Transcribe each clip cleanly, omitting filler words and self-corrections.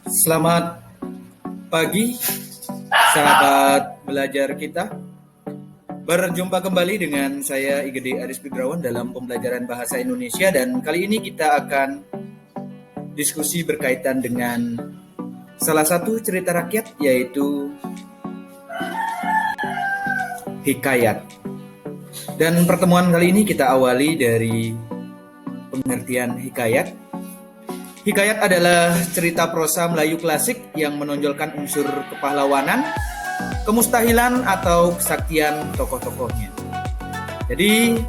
Selamat pagi, sahabat belajar kita. Berjumpa kembali dengan saya Igede Aris Fidrawan dalam pembelajaran bahasa Indonesia, dan kali ini kita akan diskusi berkaitan dengan salah satu cerita rakyat, yaitu hikayat. Dan pertemuan kali ini kita awali dari pengertian hikayat. Hikayat adalah cerita prosa Melayu klasik yang menonjolkan unsur kepahlawanan, kemustahilan atau kesaktian tokoh-tokohnya. Jadi,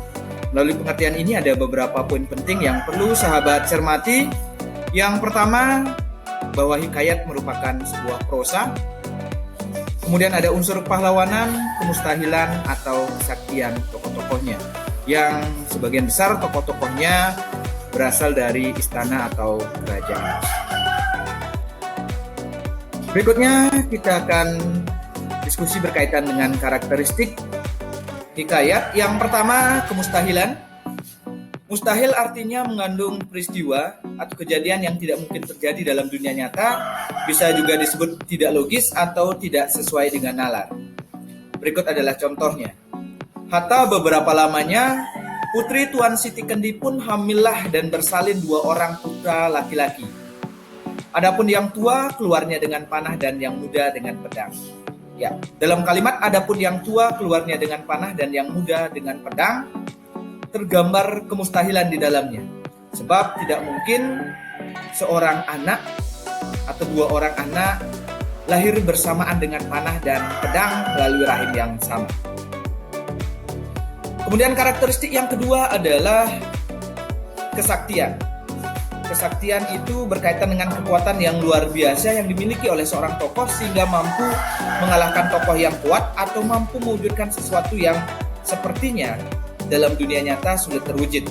melalui pengertian ini ada beberapa poin penting yang perlu sahabat cermati. Yang pertama, bahwa hikayat merupakan sebuah prosa. Kemudian ada unsur kepahlawanan, kemustahilan atau kesaktian tokoh-tokohnya, yang sebagian besar tokoh-tokohnya berasal dari istana atau kerajaan. Berikutnya kita akan diskusi berkaitan dengan karakteristik hikayat. Yang pertama, kemustahilan. Mustahil artinya mengandung peristiwa atau kejadian yang tidak mungkin terjadi dalam dunia nyata, bisa juga disebut tidak logis atau tidak sesuai dengan nalar. Berikut adalah contohnya. Hatta beberapa lamanya Putri Tuan Siti Kendi pun hamillah dan bersalin 2 orang putra laki-laki. Adapun yang tua keluarnya dengan panah dan yang muda dengan pedang. Ya, dalam kalimat adapun yang tua keluarnya dengan panah dan yang muda dengan pedang, tergambar kemustahilan di dalamnya. Sebab tidak mungkin seorang anak atau 2 orang anak lahir bersamaan dengan panah dan pedang melalui rahim yang sama. Kemudian karakteristik yang kedua adalah kesaktian. Kesaktian itu berkaitan dengan kekuatan yang luar biasa yang dimiliki oleh seorang tokoh sehingga mampu mengalahkan tokoh yang kuat atau mampu mewujudkan sesuatu yang sepertinya dalam dunia nyata sulit terwujud.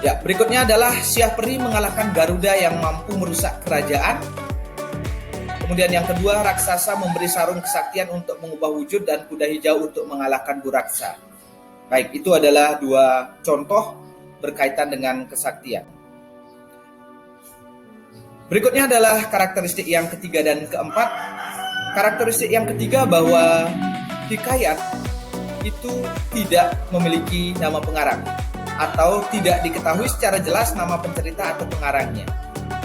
Ya, berikutnya adalah Syah Peri mengalahkan Garuda yang mampu merusak kerajaan. Kemudian yang kedua, raksasa memberi sarung kesaktian untuk mengubah wujud dan kuda hijau untuk mengalahkan Buraksa. Baik, itu adalah 2 contoh berkaitan dengan kesaktian. Berikutnya adalah karakteristik yang ketiga dan keempat. Karakteristik yang ketiga bahwa hikayat itu tidak memiliki nama pengarang atau tidak diketahui secara jelas nama pencerita atau pengarangnya.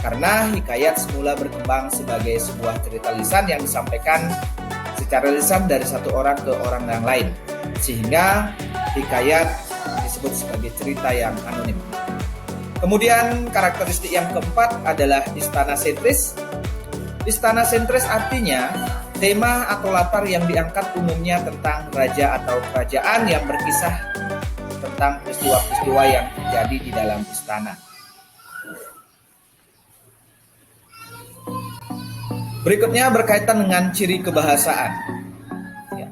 Karena hikayat semula berkembang sebagai sebuah cerita lisan yang disampaikan secara lisan dari satu orang ke orang yang lain, sehingga hikayat disebut sebagai cerita yang anonim. Kemudian karakteristik yang keempat adalah istana sentris. Istana sentris artinya tema atau latar yang diangkat umumnya tentang raja atau kerajaan yang berkisah tentang peristiwa-peristiwa yang terjadi di dalam istana. Berikutnya berkaitan dengan ciri kebahasaan. Ya.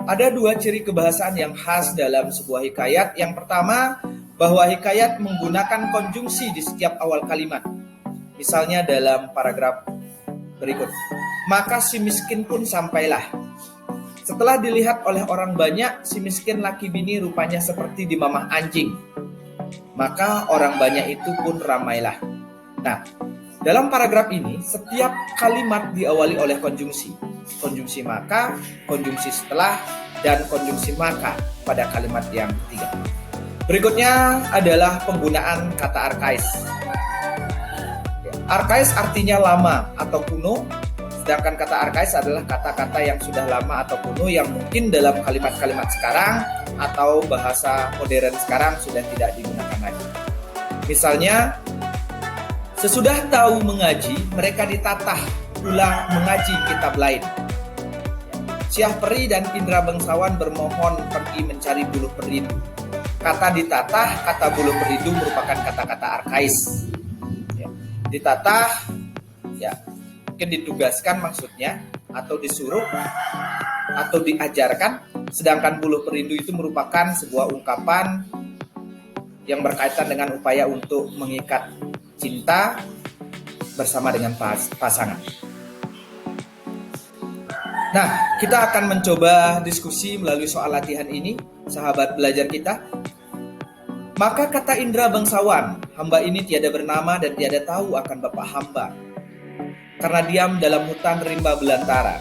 Ada 2 ciri kebahasaan yang khas dalam sebuah hikayat. Yang pertama, bahwa hikayat menggunakan konjungsi di setiap awal kalimat. Misalnya dalam paragraf berikut. Maka si miskin pun sampailah. Setelah dilihat oleh orang banyak, si miskin laki bini rupanya seperti dimamah anjing. Maka orang banyak itu pun ramailah. Nah, dalam paragraf ini, setiap kalimat diawali oleh konjungsi. Konjungsi maka, konjungsi setelah, dan konjungsi maka pada kalimat yang ketiga. Berikutnya adalah penggunaan kata arkais. Arkais artinya lama atau kuno, sedangkan kata arkais adalah kata-kata yang sudah lama atau kuno yang mungkin dalam kalimat-kalimat sekarang atau bahasa modern sekarang sudah tidak digunakan lagi. Misalnya, sesudah tahu mengaji, mereka ditatah pula mengaji kitab lain. Syah Peri dan Indra Bangsawan bermohon pergi mencari buluh perindu. Kata ditatah, kata buluh perindu merupakan kata-kata arkais. Ya. Ditatah, ya mungkin ditugaskan maksudnya, atau disuruh, atau diajarkan. Sedangkan buluh perindu itu merupakan sebuah ungkapan yang berkaitan dengan upaya untuk mengikat cinta bersama dengan pasangan. Nah, kita akan mencoba diskusi melalui soal latihan ini, sahabat belajar kita. Maka kata Indra bangsawan, hamba ini tiada bernama dan tiada tahu akan bapak hamba, karena diam dalam hutan rimba belantara.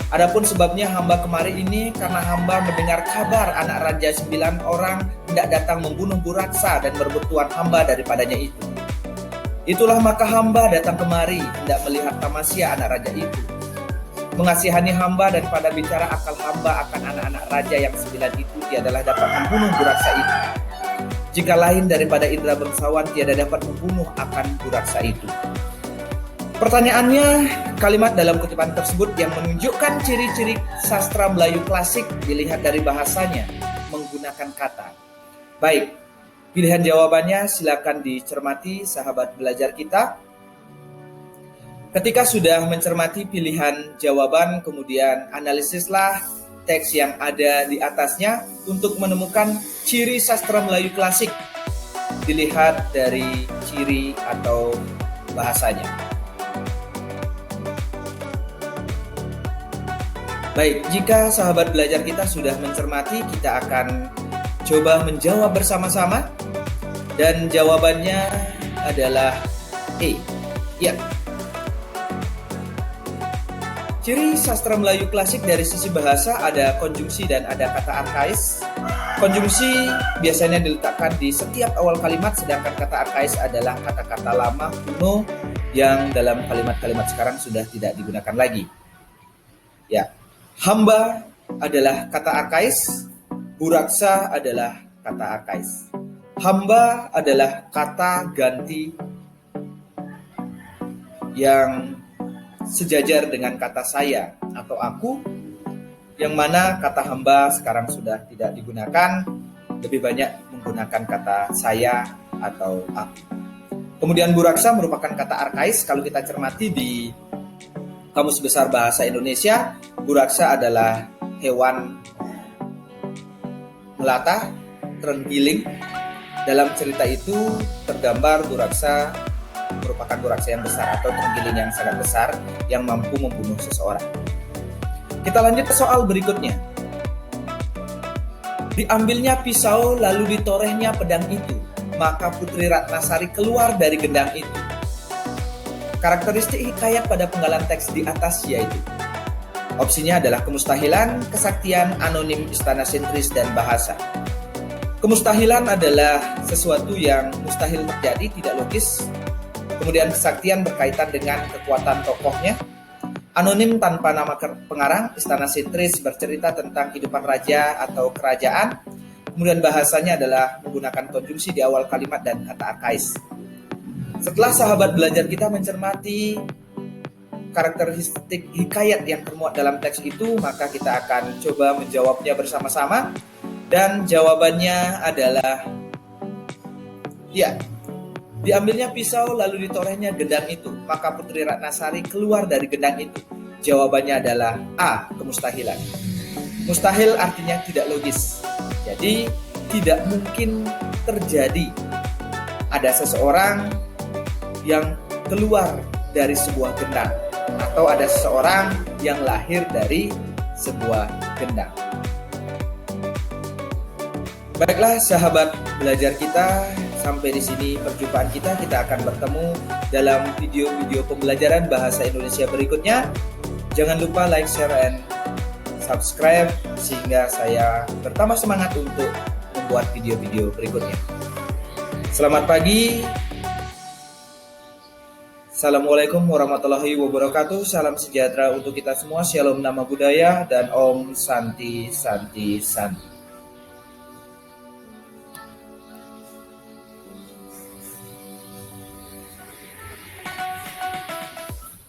Adapun sebabnya hamba kemari ini karena hamba mendengar kabar anak raja 9 orang hendak datang membunuh Buraksa dan merebut tuan hamba daripadanya itu. Itulah maka hamba datang kemari hendak melihat tamasya anak raja itu. Mengasihani hamba dan pada bicara akal hamba akan anak-anak raja yang 9 itu tiadalah dapat membunuh Buraksa itu. Jika lain daripada Indra bangsawan tiada dapat membunuh akan Buraksa itu. Pertanyaannya, kalimat dalam kutipan tersebut yang menunjukkan ciri-ciri sastra Melayu klasik dilihat dari bahasanya menggunakan kata. Baik, pilihan jawabannya silakan dicermati sahabat belajar kita. Ketika sudah mencermati pilihan jawaban, kemudian analisislah teks yang ada di atasnya untuk menemukan ciri sastra Melayu klasik dilihat dari ciri atau bahasanya. Baik, jika sahabat belajar kita sudah mencermati, kita akan coba menjawab bersama-sama. Dan jawabannya adalah E. Ya. Ciri sastra Melayu klasik dari sisi bahasa ada konjungsi dan ada kata arkais. Konjungsi biasanya diletakkan di setiap awal kalimat, sedangkan kata arkais adalah kata-kata lama kuno yang dalam kalimat-kalimat sekarang sudah tidak digunakan lagi. Ya, hamba adalah kata arkais, Buraksa adalah kata arkais. Hamba adalah kata ganti yang sejajar dengan kata saya atau aku, yang mana kata hamba sekarang sudah tidak digunakan, lebih banyak menggunakan kata saya atau aku. Kemudian Buraksa merupakan kata arkais. Kalau kita cermati di Kamus Besar Bahasa Indonesia, Buraksa adalah hewan melata, terenggiling. Dalam cerita itu tergambar Buraksa merupakan Buraksa yang besar atau terenggiling yang sangat besar yang mampu membunuh seseorang. Kita lanjut ke soal berikutnya. Diambilnya pisau lalu ditorehnya pedang itu, maka Putri Ratnasari keluar dari gendang itu. Karakteristik hikayat pada penggalan teks di atas yaitu: opsinya adalah kemustahilan, kesaktian, anonim, istana sentris, dan bahasa. Kemustahilan adalah sesuatu yang mustahil terjadi, tidak logis. Kemudian kesaktian berkaitan dengan kekuatan tokohnya. Anonim tanpa nama pengarang, istana sentris bercerita tentang kehidupan raja atau kerajaan. Kemudian bahasanya adalah menggunakan konjungsi di awal kalimat dan kata arkais. Setelah sahabat belajar kita mencermati karakteristik hikayat yang termuat dalam teks itu, maka kita akan coba menjawabnya bersama-sama. Dan jawabannya adalah ya. Diambilnya pisau lalu ditorehnya gendang itu, maka Putri Ratnasari keluar dari gendang itu. Jawabannya adalah A, kemustahilan. Mustahil artinya tidak logis. Jadi tidak mungkin terjadi ada seseorang yang keluar dari sebuah gendang, atau ada seseorang yang lahir dari sebuah gendang. Baiklah sahabat belajar kita, sampai di sini perjumpaan kita. Kita akan bertemu dalam video-video pembelajaran bahasa Indonesia berikutnya. Jangan lupa like, share, and subscribe sehingga saya bertambah semangat untuk membuat video-video berikutnya. Selamat pagi. Assalamualaikum warahmatullahi wabarakatuh. Salam sejahtera untuk kita semua. Shalom nama budaya dan Om Santi Santi Santi.